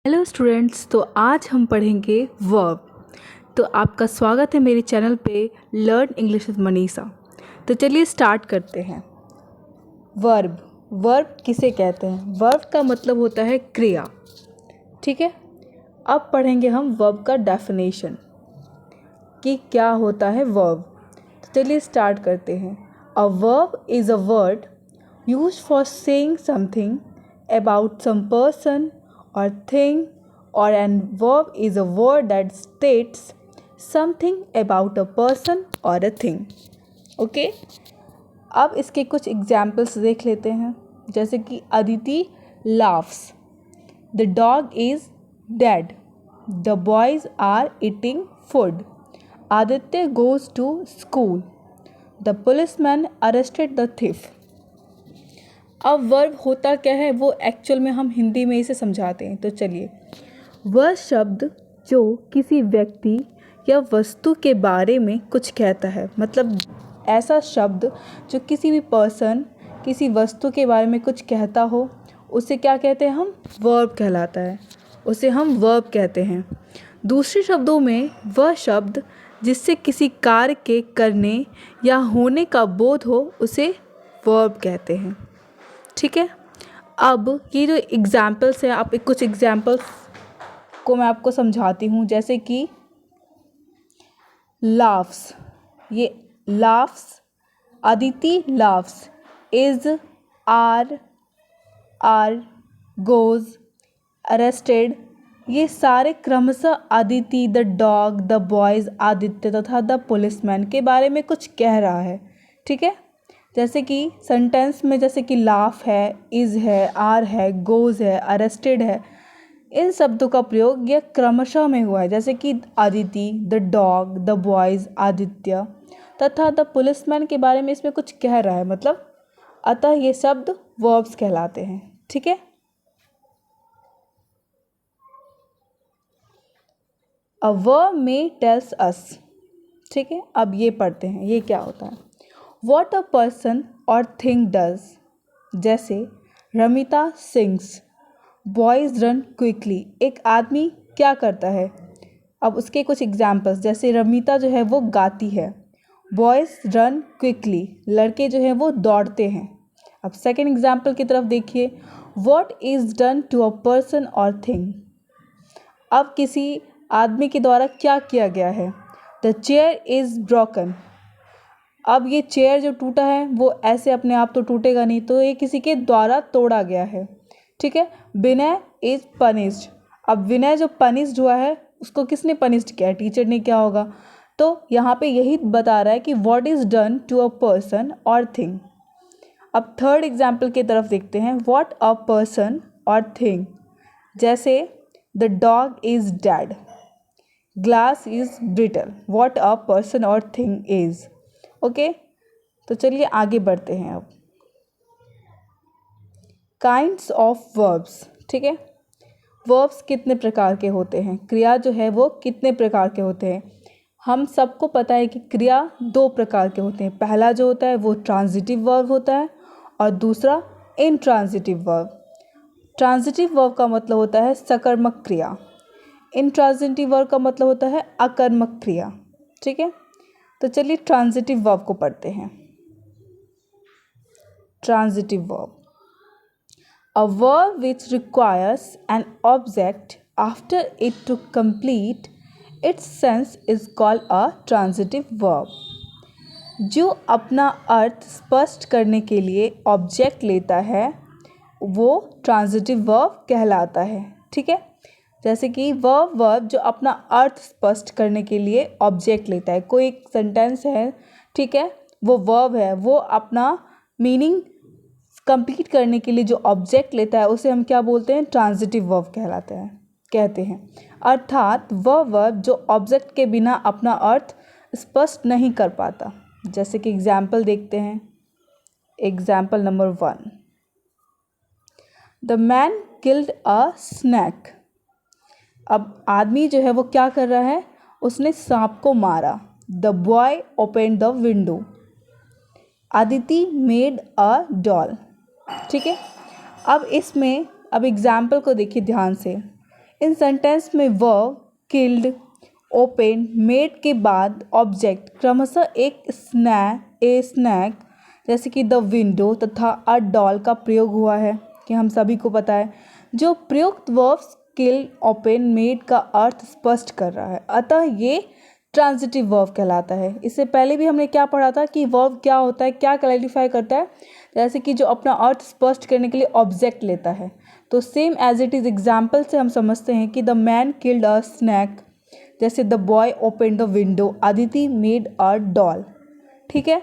Hello students, तो आज हम पढ़ेंगे वर्ब। तो आपका स्वागत है मेरे चैनल पे लर्न इंग्लिश विद मनीषा। तो चलिए स्टार्ट करते हैं। वर्ब वर्ब किसे कहते हैं? वर्ब का मतलब होता है क्रिया। ठीक है, अब पढ़ेंगे हम वर्ब का डेफिनेशन कि क्या होता है वर्ब। तो चलिए स्टार्ट करते हैं। A verb is a word used for saying something about some person or thing, or an verb is a word that states something about a person or a thing. Okay, अब इसके कुछ examples देख लेते हैं। जैसे कि Aditi laughs, the dog is dead, the boys are eating food, Aditya goes to school, the policeman arrested the thief. अब verb होता क्या है वो एक्चुअल में हम हिंदी में इसे समझाते हैं। तो चलिए, वह शब्द जो किसी व्यक्ति या वस्तु के बारे में कुछ कहता है, मतलब ऐसा शब्द जो किसी भी पर्सन, किसी वस्तु के बारे में कुछ कहता हो, उसे क्या कहते हैं? हम वर्ब कहलाता है, उसे हम वर्ब कहते हैं। दूसरे शब्दों में वह शब्द जिससे किसी कार्य के करने या होने का बोध हो, उसे वर्ब कहते हैं। ठीक है, अब ये जो एग्जाम्पल्स हैं, आप कुछ एग्जाम्पल्स को मैं आपको समझाती हूँ। जैसे कि लाफ्स, ये laughs, Aditi laughs, is, are, goes, arrested, ये सारे क्रमशः Aditi, the dog, the boys, Aditya तथा द पुलिसमैन के बारे में कुछ कह रहा है। ठीक है, जैसे कि सेंटेंस में जैसे कि लाफ है, इज़ है, आर है, गोज़ है, अरेस्टेड है, इन शब्दों का प्रयोग यह क्रमशः में हुआ है। जैसे कि Aditi, the dog, the boys, Aditya तथा द पुलिसमैन के बारे में इसमें कुछ कह रहा है, मतलब अतः ये शब्द वर्ब्स कहलाते हैं। ठीक है, अ वर्ब में टेल्स अस। ठीक है, अब ये पढ़ते हैं, ये क्या होता है। What a person or thing does, जैसे Ramita sings, boys run quickly, एक आदमी क्या करता है। अब उसके कुछ एग्जाम्पल्स, जैसे रमिता जो है वो गाती है, बॉयज़ रन क्विकली, लड़के जो हैं वो दौड़ते हैं। अब सेकेंड एग्जाम्पल की तरफ देखिए, What is done to a person or thing, अब किसी आदमी के द्वारा क्या किया गया है। The chair is broken, अब ये चेयर जो टूटा है वो ऐसे अपने आप तो टूटेगा नहीं, तो ये किसी के द्वारा तोड़ा गया है। ठीक है, विनय इज पनिश्ड, अब विनय जो पनिश्ड हुआ है उसको किसने पनिश्ड किया है? टीचर ने। क्या होगा? तो यहाँ पे यही बता रहा है कि what is done to a person or thing. अब थर्ड एग्जाम्पल की तरफ देखते हैं, what a person or thing, जैसे the dog is dead, glass is brittle, what a person or thing is. Okay, तो चलिए आगे बढ़ते हैं। अब काइंड्स ऑफ वर्ब्स। ठीक है, वर्ब्स कितने प्रकार के होते हैं, क्रिया जो है वो कितने प्रकार के होते हैं। हम सबको पता है कि क्रिया दो प्रकार के होते हैं। पहला जो होता है वो ट्रांजिटिव वर्ब होता है और दूसरा इनट्रांजिटिव वर्ब। ट्रांजिटिव वर्ब का मतलब होता है सकर्मक क्रिया, इनट्रांजिटिव वर्ब का मतलब होता है अकर्मक क्रिया। ठीक है, तो चलिए ट्रांजिटिव वर्ब को पढ़ते हैं। Transitive verb, a verb which requires an object after it to complete its sense is called a transitive verb. जो अपना अर्थ स्पष्ट करने के लिए ऑब्जेक्ट लेता है वो ट्रांजिटिव वर्ब कहलाता है। ठीक है, जैसे कि वह वर्ब जो अपना अर्थ स्पष्ट करने के लिए ऑब्जेक्ट लेता है। कोई एक सेंटेंस है, ठीक है, वो वर्ब है, वो अपना मीनिंग कंप्लीट करने के लिए जो ऑब्जेक्ट लेता है उसे हम क्या बोलते हैं? ट्रांजिटिव वर्ब कहते हैं। अर्थात वह वर्ब जो ऑब्जेक्ट के बिना अपना अर्थ स्पष्ट नहीं कर पाता। जैसे कि एग्जाम्पल देखते हैं। Example number 1, the man killed a snake, अब आदमी जो है वो क्या कर रहा है? उसने सांप को मारा। The boy open the window, Aditi made a doll. ठीक है, अब इसमें अब एग्जाम्पल को देखिए ध्यान से। इन सेंटेंस में वर्ब किल्ड, ओपन, मेड के बाद ऑब्जेक्ट क्रमशः एक स्नैक जैसे कि द विंडो तथा अ डॉल का प्रयोग हुआ है कि हम सभी को पता है। जो प्रयुक्त वर्ब्स किल, ओपन, मेड का अर्थ स्पष्ट कर रहा है, अतः ये ट्रांजिटिव वर्ब कहलाता है। इससे पहले भी हमने क्या पढ़ा था कि वर्ब क्या होता है, क्या क्लैरिफाई करता है, जैसे कि जो अपना अर्थ स्पष्ट करने के लिए ऑब्जेक्ट लेता है। तो same as it is example से हम समझते हैं कि the man killed a snake, जैसे the boy open the window, Aditi made a doll. ठीक है,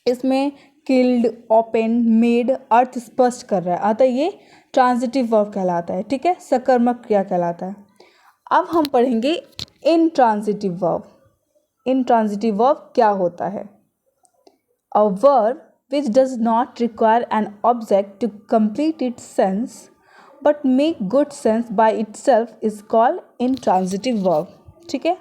इसमें किल्ड, ओपन, मेड अर्थ स्पष्ट कर रहा है, अतः ये ट्रांजिटिव वर्ब कहलाता है। ठीक है, सकर्मक क्रिया कहलाता है। अब हम पढ़ेंगे इनट्रांजिटिव वर्ब। इनट्रांजिटिव वर्ब क्या होता है? A verb which does not require an object to complete its sense but make good sense by itself is called intransitive verb। ठीक है,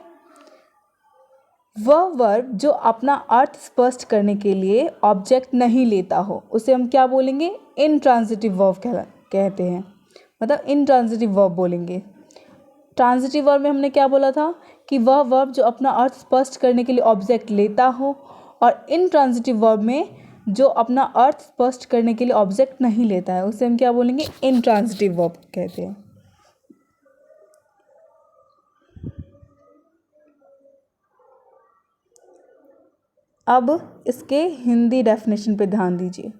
वह वर्ब जो अपना अर्थ स्पष्ट करने के लिए ऑब्जेक्ट नहीं लेता हो उसे हम क्या बोलेंगे? इनट्रांजिटिव वर्ब कहते हैं, मतलब इनट्रांजिटिव वर्ब बोलेंगे। ट्रांजिटिव वर्ब में हमने क्या बोला था कि वह वर्ब जो अपना अर्थ स्पष्ट करने के लिए ऑब्जेक्ट लेता हो, और इनट्रांजिटिव वर्ब में जो अपना अर्थ स्पष्ट करने के लिए ऑब्जेक्ट नहीं लेता है उसे हम क्या बोलेंगे? इनट्रांजिटिव वर्ब कहते हैं। अब इसके हिंदी डेफिनेशन पे ध्यान दीजिए।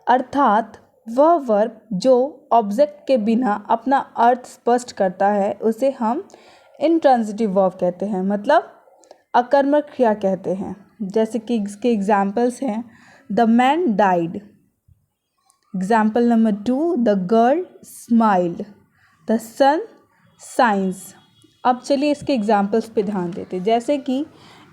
अर्थात वह वर्ब जो ऑब्जेक्ट के बिना अपना अर्थ स्पष्ट करता है उसे हम इनट्रांजिटिव वर्ब कहते हैं, मतलब अकर्मक क्रिया कहते हैं। जैसे कि इसके एग्जाम्पल्स हैं the man died, example number 2 the girl smiled, the sun shines. अब चलिए इसके एग्जाम्पल्स पे ध्यान देते हैं। जैसे कि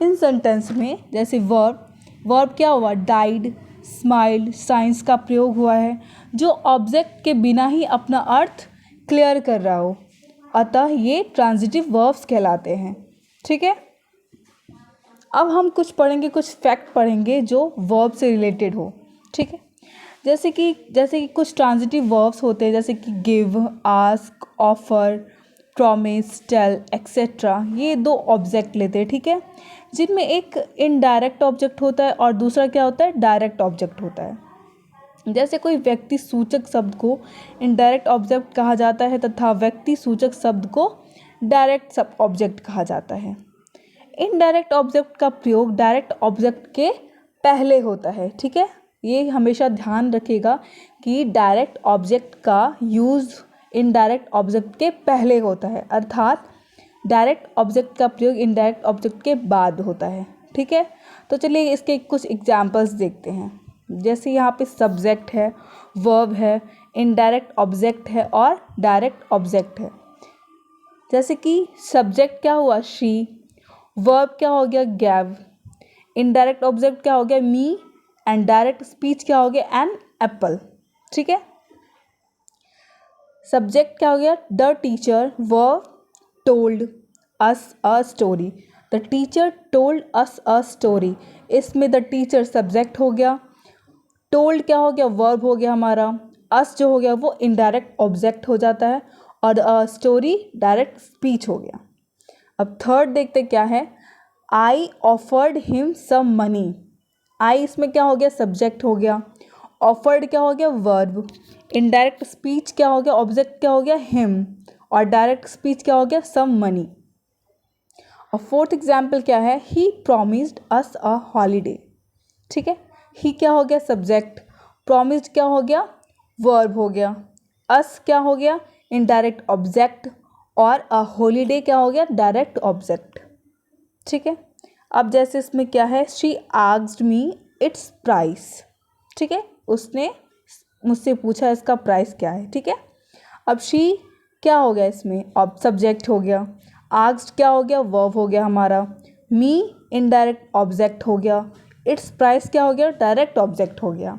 इन सेंटेंस में जैसे वर्ब क्या हुआ? डाइड, स्माइल्ड, साइंस का प्रयोग हुआ है जो ऑब्जेक्ट के बिना ही अपना अर्थ क्लियर कर रहा हो, अतः ये ट्रांजिटिव वर्ब्स कहलाते हैं। ठीक है, अब हम कुछ पढ़ेंगे, कुछ फैक्ट पढ़ेंगे जो वर्ब से रिलेटेड हो। ठीक है, जैसे कि कुछ ट्रांजिटिव वर्ब्स होते हैं जैसे कि give, ask, offer, promise, tell etcetera. ये 2 ऑब्जेक्ट लेते हैं। ठीक है, जिनमें एक इनडायरेक्ट ऑब्जेक्ट होता है और दूसरा क्या होता है? डायरेक्ट ऑब्जेक्ट होता है। जैसे कोई व्यक्ति सूचक शब्द को इनडायरेक्ट ऑब्जेक्ट कहा जाता है तथा व्यक्ति सूचक शब्द को डायरेक्ट सब ऑब्जेक्ट कहा जाता है। इनडायरेक्ट ऑब्जेक्ट का प्रयोग डायरेक्ट ऑब्जेक्ट के पहले होता है। ठीक है, ये हमेशा ध्यान रखिएगा कि डायरेक्ट ऑब्जेक्ट का यूज़ इनडायरेक्ट ऑब्जेक्ट के पहले होता है, अर्थात डायरेक्ट ऑब्जेक्ट का प्रयोग इनडायरेक्ट ऑब्जेक्ट के बाद होता है। ठीक है, तो चलिए इसके कुछ एग्जाम्पल्स देखते हैं। जैसे यहाँ पे सब्जेक्ट है, वर्ब है, इनडायरेक्ट ऑब्जेक्ट है और डायरेक्ट ऑब्जेक्ट है। जैसे कि सब्जेक्ट क्या हुआ? शी, वर्ब क्या हो गया? गैव, इनडायरेक्ट ऑब्जेक्ट क्या हो गया? मी, एंड डायरेक्ट स्पीच क्या हो गया? An apple. ठीक है, सब्जेक्ट क्या हो गया? The teacher, verb told us a story, the teacher told us a story. इसमें द टीचर सब्जेक्ट हो गया, टोल्ड क्या हो गया? वर्ब हो गया हमारा, अस जो हो गया वो इनडायरेक्ट ऑब्जेक्ट हो जाता है, और स्टोरी डायरेक्ट स्पीच हो गया। अब थर्ड देखते क्या है? I offered him some money. I इसमें क्या हो गया? सब्जेक्ट हो गया, ऑफर्ड क्या हो गया? वर्ब, इनडायरेक्ट स्पीच क्या हो गया? ऑब्जेक्ट क्या हो गया? हिम, और डायरेक्ट स्पीच क्या हो गया? Some money. और फोर्थ एग्जाम्पल क्या है? He promised us a holiday. ठीक है, ही क्या हो गया? सब्जेक्ट, प्रॉमिस्ड क्या हो गया? वर्ब हो गया, अस क्या हो गया? इनडायरेक्ट ऑब्जेक्ट, और अ हॉलीडे क्या हो गया? Direct object. ठीक है, अब जैसे इसमें क्या है? She asked me it's price. ठीक है, उसने मुझसे पूछा इसका प्राइस क्या है। ठीक है, अब शी क्या हो गया? इसमें अब सब्जेक्ट हो गया, आस्क्ड क्या हो गया? वर्ब हो गया हमारा, मी इनडायरेक्ट ऑब्जेक्ट हो गया, इट्स प्राइस क्या हो गया? डायरेक्ट ऑब्जेक्ट हो गया।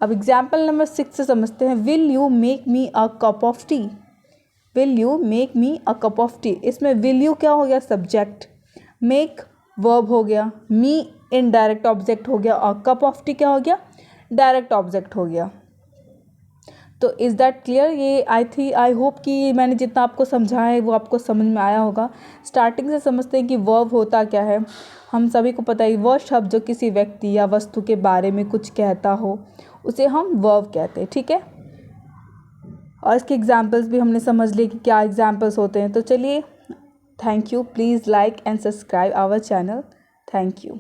अब एग्जाम्पल नंबर 6 से समझते हैं। Will you make me a cup of T, will you make me a cup of T. इसमें विल यू क्या हो गया? सब्जेक्ट, मेक वर्ब हो गया, मी इनडायरेक्ट ऑब्जेक्ट हो गया, और कप ऑफ टी क्या हो गया? डायरेक्ट ऑब्जेक्ट हो गया। तो इज़ दैट क्लियर? ये आई होप कि मैंने जितना आपको समझाया है वो आपको समझ में आया होगा। स्टार्टिंग से समझते हैं कि वर्ब होता क्या है। हम सभी को पता है वह शब्द जो किसी व्यक्ति या वस्तु के बारे में कुछ कहता हो उसे हम वर्ब कहते हैं, ठीक है। और इसके एग्जाम्पल्स भी हमने समझ लिए कि क्या एग्जाम्पल्स होते हैं। तो चलिए, thank you. Please like and subscribe our channel. Thank you.